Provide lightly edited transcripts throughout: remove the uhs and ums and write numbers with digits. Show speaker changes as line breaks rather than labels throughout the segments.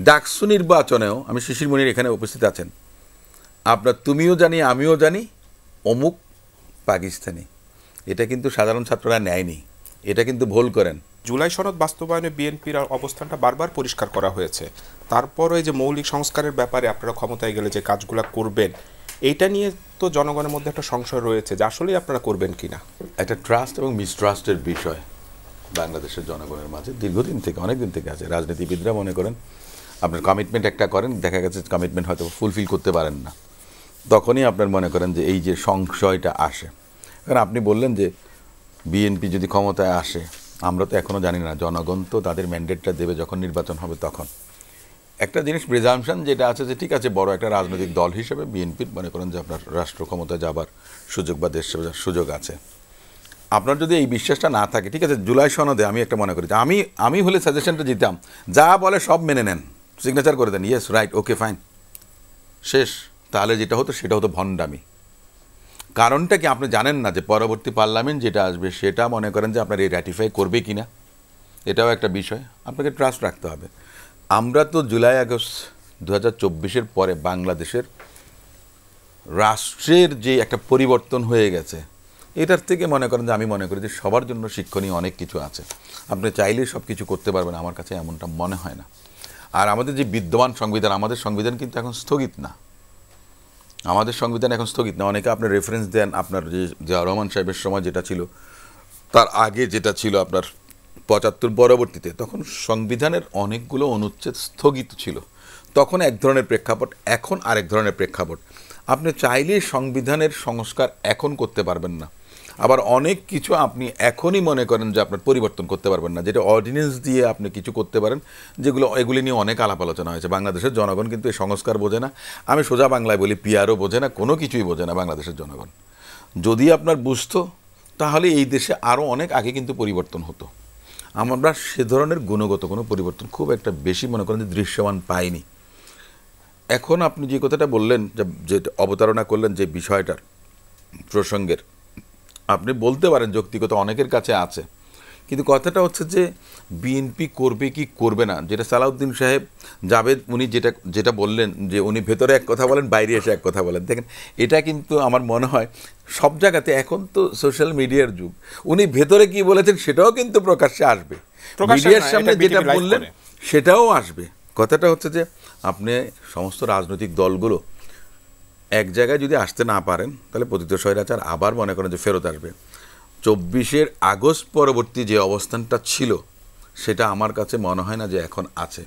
ডাকসু নির্বাচনেও আমি শিশির মনির এখানে উপস্থিত আছেন, আপনার তুমিও জানি আমিও জানি অমুক পাকিস্তানি, এটা কিন্তু সাধারণ ছাত্ররা নেয়নি, এটা কিন্তু ভুল করেন।
জুলাই সনদ বাস্তবায়নে বিএনপির অবস্থানটা বারবার পরিষ্কার করা হয়েছে, তারপরও এই যে মৌলিক সংস্কারের ব্যাপারে আপনারা ক্ষমতায় গেলে যে কাজগুলো করবেন, এইটা নিয়ে তো জনগণের মধ্যে একটা সংশয় রয়েছে যে আসলেই আপনারা করবেন কিনা।
একটা ট্রাস্ট এবং মিসট্রাস্টের বিষয় বাংলাদেশের জনগণের মাঝে দীর্ঘদিন থেকে, অনেক দিন থেকে আছে। রাজনীতিবিদরা মনে করেন আপনার কমিটমেন্ট একটা করেন, দেখা গেছে কমিটমেন্ট হয়তো ফুলফিল করতে পারেন না, তখনই আপনার মনে করেন যে এই যে সংশয়টা আসে। কারণ আপনি বললেন যে বিএনপি যদি ক্ষমতায় আসে, আমরা তো এখনও জানি না, জনগণ তো তাদের ম্যান্ডেটটা দেবে যখন নির্বাচন হবে তখন। একটা জিনিস প্রিজাম্পশন যেটা আছে যে ঠিক আছে, বড় একটা রাজনৈতিক দল হিসেবে বিএনপির মনে করেন যে আপনার রাষ্ট্র ক্ষমতায় যাবার সুযোগ বা দেশ সেবার সুযোগ আছে। আপনার যদি এই বিশ্বাসটা না থাকে, ঠিক আছে, জুলাই সনদে আমি একটা মনে করি যে আমি হলে সাজেশনটা দিতাম, যা বলে সব মেনে নেন, সিগনেচার করে দেন, ইয়েস রাইট ওকে ফাইন, শেষ। তাহলে যেটা হতো সেটা হতো ভণ্ডামি। কারণটা কি আপনি জানেন না যে পরবর্তী পার্লামেন্ট যেটা আসবে সেটা মনে করেন যে আপনার এই র্যাটিফাই করবে কি না, এটাও একটা বিষয়, আপনাকে ট্রাস্ট রাখতে হবে। আমরা তো জুলাই আগস্ট 2024-এর পরে বাংলাদেশের রাষ্ট্রের যে একটা পরিবর্তন হয়ে গেছে, এটার থেকে মনে করেন যে আমি মনে করি যে সবার জন্য শিক্ষণীয় অনেক কিছু আছে। আপনি চাইলেই সব কিছু করতে পারবেন, আমার কাছে এমনটা মনে হয় না। আর আমাদের যে বিদ্যমান সংবিধান, আমাদের সংবিধান কিন্তু এখন স্থগিত না, আমাদের সংবিধান এখন স্থগিত না। অনেকে আপনি রেফারেন্স দেন আপনার যে জিয়া রহমান সাহেবের সময় যেটা ছিল, তার আগে যেটা ছিল আপনার 75 পরবর্তীতে, তখন সংবিধানের অনেকগুলো অনুচ্ছেদ স্থগিত ছিল, তখন এক ধরনের প্রেক্ষাপট, এখন আরেক ধরনের প্রেক্ষাপট। আপনি চাইলেই সংবিধানের সংস্কার এখন করতে পারবেন না, আবার অনেক কিছু আপনি এখনই মনে করেন যে আপনার পরিবর্তন করতে পারবেন না, যেটা অর্ডিন্যান্স দিয়ে আপনি কিছু করতে পারেন, এগুলি নিয়ে অনেক আলাপ আলোচনা হয়েছে। বাংলাদেশের জনগণ কিন্তু এই সংস্কার বোঝে না, আমি সোজা বাংলায় বলি পিআরও বোঝে না, কোনো কিছুই বোঝে না বাংলাদেশের জনগণ। যদি আপনার বুঝতো তাহলে এই দেশে আরও অনেক আগে কিন্তু পরিবর্তন হতো। আমরা সে ধরনের গুণগত কোনো পরিবর্তন খুব একটা বেশি মনে করেন যে দৃশ্যমান পাইনি। এখন আপনি যে কথাটা বললেন, যে অবতারণা করলেন যে বিষয়টার প্রসঙ্গের, আপনি বলতে পারেন যৌক্তিকতা অনেকের কাছে আছে, কিন্তু কথাটা হচ্ছে যে বিএনপি করবে কি করবে না, যেটা সালাউদ্দিন সাহেব জাভেদ উনি যেটা বললেন যে উনি ভেতরে এক কথা বলেন, বাইরে এসে এক কথা বলেন, দেখেন এটা কিন্তু আমার মনে হয় সব জায়গাতে, এখন তো সোশ্যাল মিডিয়ার যুগ, উনি ভেতরে কি বলেছেন সেটাও কিন্তু প্রকাশ্যে আসবে, মিডিয়ার সামনে যেটা বললেন সেটাও আসবে। কথাটা হচ্ছে যে আপনি সমস্ত রাজনৈতিক দলগুলো এক জায়গায় যদি আসতে না পারেন, তাহলে পতিত স্বৈরাচার আবার মনে করেন যে ফেরত আসবে। 24 আগস্ট পরবর্তী যে অবস্থানটা ছিল, সেটা আমার কাছে মনে হয় না যে এখন আছে।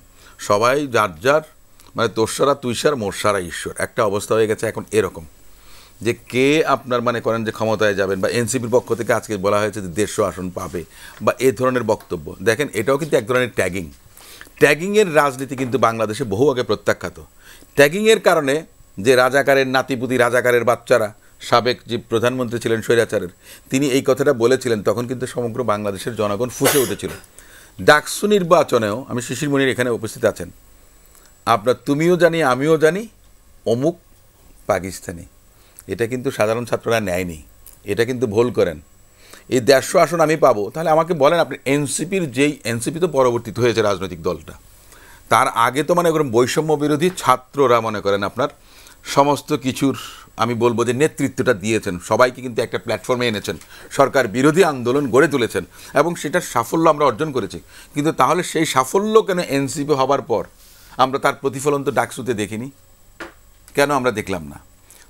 সবাই যার যার মানে তোর সারা তুই সার মোর সারা ঈশ্বর একটা অবস্থা হয়ে গেছে এখন এরকম, যে কে আপনার মনে করেন যে ক্ষমতায় যাবেন, বা এনসিপির পক্ষ থেকে আজকে বলা হয়েছে যে 150 আসন পাবে বা এ ধরনের বক্তব্য। দেখেন এটাও কিন্তু এক ধরনের ট্যাগিংয়ের রাজনীতি কিন্তু বাংলাদেশে বহু আগে প্রত্যাখ্যাত। ট্যাগিংয়ের কারণে যে রাজাকারের নাতিপুতি, রাজাকারের বাচ্চারা, সাবেক যে প্রধানমন্ত্রী ছিলেন স্বৈরাচারের, তিনি এই কথাটা বলেছিলেন, তখন কিন্তু সমগ্র বাংলাদেশের জনগণ ফুঁসে উঠেছিল। ডাকসু নির্বাচনেও আমি শিশির মনির এখানে উপস্থিত আছেন, আপনার তুমিও জানি আমিও জানি অমুক পাকিস্তানি, এটা কিন্তু সাধারণ ছাত্ররা নেয়নি, এটা কিন্তু ভুল করেন। এই 150 আসন আমি পাবো, তাহলে আমাকে বলেন আপনি এনসিপি তো পরবর্তীতে হয়েছে রাজনৈতিক দলটা, তার আগে তো মনে করেন বৈষম্য বিরোধী ছাত্ররা মনে করেন আপনার সমস্ত কিছুর আমি বলবো যে নেতৃত্বটা দিয়েছেন, সবাইকে কিন্তু একটা প্ল্যাটফর্মে এনেছেন, সরকার বিরোধী আন্দোলন গড়ে তুলেছেন এবং সেটার সাফল্য আমরা অর্জন করেছি। কিন্তু তাহলে সেই সাফল্য কেন এনসিপি হবার পর আমরা তার প্রতিফলন তো ডাকসুতে দেখিনি, কেন আমরা দেখলাম না?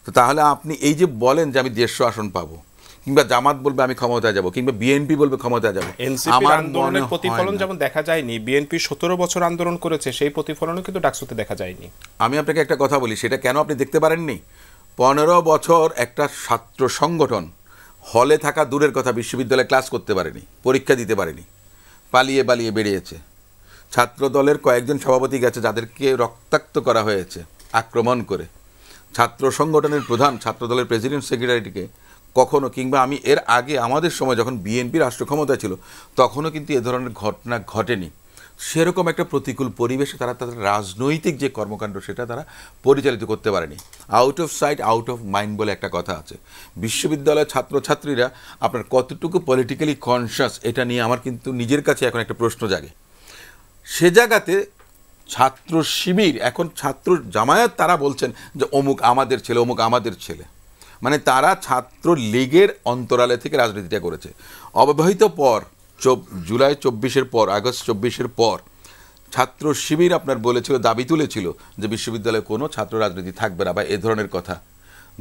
তো তাহলে আপনি এই যে বলেন যে আমি 150 আসন পাবো, কিংবা জামাত বলবে আমি ক্ষমতায় যাব, কিংবা বিএনপি বলবে ক্ষমতায় যাব,
আমার আন্দোলনের প্রতিফলন যেমন দেখা যায়নি, বিএনপি 17 বছর আন্দোলন করেছে, সেই প্রতিফলনও কিন্তু ডাকসুতে দেখা যায়নি।
আমি আপনাকে একটা কথা বলি, সেটা কেন আপনি দেখতে পারেননি? 15 বছর একটা ছাত্র সংগঠন হলে থাকা দূরের কথা, বিশ্ববিদ্যালয়ে ক্লাস করতে পারেনি, পরীক্ষা দিতে পারেনি, পালিয়ে পালিয়ে বেরিয়েছে। ছাত্র দলের কয়েকজন সভাপতি গেছে যাদেরকে রক্তাক্ত করা হয়েছে আক্রমণ করে। ছাত্র সংগঠনের প্রধান, ছাত্র দলের প্রেসিডেন্ট সেক্রেটারিকে কখনো, কিংবা আমি এর আগে আমাদের সময় যখন বিএনপি রাষ্ট্র ক্ষমতায় ছিল তখনও কিন্তু এ ধরনের ঘটনা ঘটেনি। সেরকম একটা প্রতিকূল পরিবেশে তারা তাদের রাজনৈতিক যে কর্মকাণ্ড সেটা তারা পরিচালিত করতে পারেনি। Out of sight out of mind বলে একটা কথা আছে। বিশ্ববিদ্যালয়ের ছাত্রছাত্রীরা আপনার কতটুকু পলিটিক্যালি কনসাস, এটা নিয়ে আমার কিন্তু নিজের কাছে এখন একটা প্রশ্ন জাগে। সে জায়গাতে ছাত্র শিবির, এখন ছাত্র জামায়াত তারা বলছেন যে অমুক আমাদের ছেলে, অমুক আমাদের ছেলে, মানে তারা ছাত্র লীগের অন্তরালে থেকে রাজনীতিটা করেছে। অব্যবহিত পর জুলাই 24-এর পর, আগস্ট 24-এর পর ছাত্র শিবির আপনার বলেছিল, দাবি তুলেছিল যে বিশ্ববিদ্যালয়ে কোনো ছাত্র রাজনীতি থাকবে না বা এ ধরনের কথা,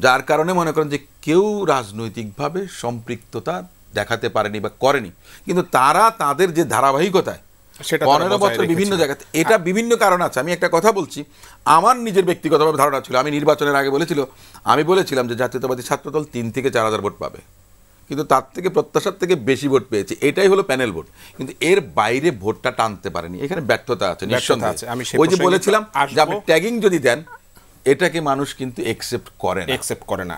যার কারণে মনে করেন যে কেউ রাজনৈতিকভাবে সম্পৃক্ততা দেখাতে পারেনি বা করেনি। কিন্তু তারা তাদের যে ধারাবাহিকতায়
সেটা
15 বছর বিভিন্ন জায়গাতে, এটা বিভিন্ন কারণ আছে। আমি একটা কথা বলছি, আমার নিজের ব্যক্তিগতভাবে ধারণা ছিল, আমি নির্বাচনের আগে আমি বলেছিলাম যে জাতীয়তাবাদী ছাত্রদল 3 থেকে 4 হাজার ভোট পাবে, কিন্তু তার থেকে প্রত্যাশার থেকে বেশি ভোট পেয়েছে। এটাই হলো প্যানেল ভোট, কিন্তু এর বাইরে ভোটটা টানতে পারেনি। এখানে ব্যর্থতা আছে নিঃসন্দেহে। ওই যে বলেছিলাম যে আপনি ট্যাগিং যদি দেন, এটাকে মানুষ কিন্তু একসেপ্ট করে না।